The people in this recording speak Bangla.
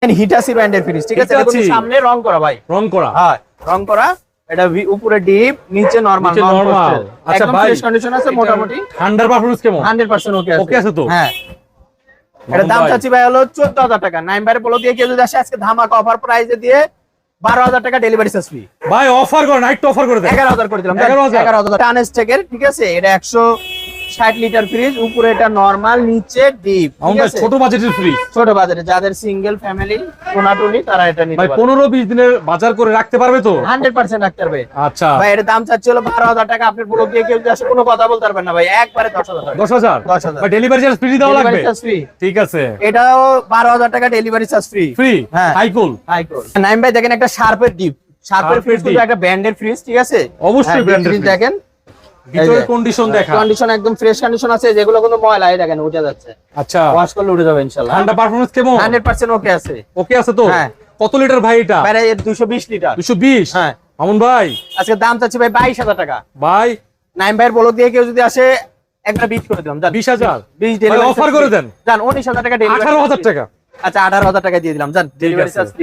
হিটাচি ব্র্যান্ডের ফ্রিজ, ঠিক আছে? হিটাচি। সামনে রং করা ভাই, রং করা। হ্যাঁ রং করা। এটা উপরে ডিপ, নিচে নরমাল। নিচে নরমাল। আচ্ছা একদম ভাই, ফ্রেশ কন্ডিশন আছে মোটামুটি। ঠান্ডার পারফরম্যান্স কেমন? 100% ওকে আছে। ওকে আছে তো? হ্যাঁ। এটা দাম চাচ্ছি ভাই হলো 14000 টাকা। নাইমবারে বলো দিয়ে কেউ যদি আসে আজকে ধামাকা অফার প্রাইসে দিয়ে 12000 টাকা ডেলিভারি চার্জ ফ্রি। ভাই অফার করে, নাইট অফার করে দেন। 11000 করে দিলাম। 11000 টানেস্টেকের, ঠিক আছে? এটা 160 লিটার ফ্রিজ, উপরে এটা নরমাল, নিচে ডিপ, ঠিক আছে? ছোট বাজেটের ফ্রিজ, ছোট বাজারে যাদের সিঙ্গেল ফ্যামিলি টোনাটুনি তারা এটা নিতে ভাই পারে। 15-20 দিনের বাজার করে রাখতে পারবে তো? 100% রাখতে পারবে। আচ্ছা ভাই এটা দাম চাচ্ছি হলো 12000 টাকা। আপনি বলো দিয়ে কেউ যদি আসে কোনো কথা বলতে পারবেন না ভাই, একবারে 10000 টাকা। 10000। 10000 ভাই ডেলিভারি চার্জ ফ্রি দেওয়া লাগবে? Delivery charge free. ঠিক আছে, এটাও 12000 টাকা ডেলিভারি চার্জ ফ্রি। ফ্রি। হ্যাঁ। হাইকুল। নাইম ভাই দেখেন একটা শার্পের ডিপ, শার্পের ফ্রিজ, কিন্তু একটা ব্র্যান্ডের ফ্রিজ, ঠিক আছে? অবশ্যই ব্র্যান্ডের ফ্রিজ ফ্রিজ। দেখেন ভিতরে কন্ডিশন দেখা, কন্ডিশন একদম ফ্রেশ কন্ডিশন আছে, যেগুলো কোনো ময়লা দেখেন উঠে যাচ্ছে, আচ্ছা ওয়াশ করলে উঠে যাবে ইনশাআল্লাহ। ঠান্ডা পারফরম্যান্স কেমন? 100% ওকে আছে। ওকে আছে তো? হ্যাঁ। কত লিটার ভাই এটা? ভাই এর 220 লিটার। 220। হ্যাঁ। মামুন ভাই আজকে দাম চাচ্ছি ভাই 22000 টাকা। ভাই নাইম ভাইয়ের বলো দিয়ে কেউ যদি আসে একটা বিট করে দিলাম, জান 20000। 20 ভাই ডেলিভারি অফার করে দেন। জান 19000 টাকা ডেলিভারি। 18000 টাকা। আচ্ছা 18000 টাকা দিয়ে দিলাম, জান ডেলিভারি চার্জ।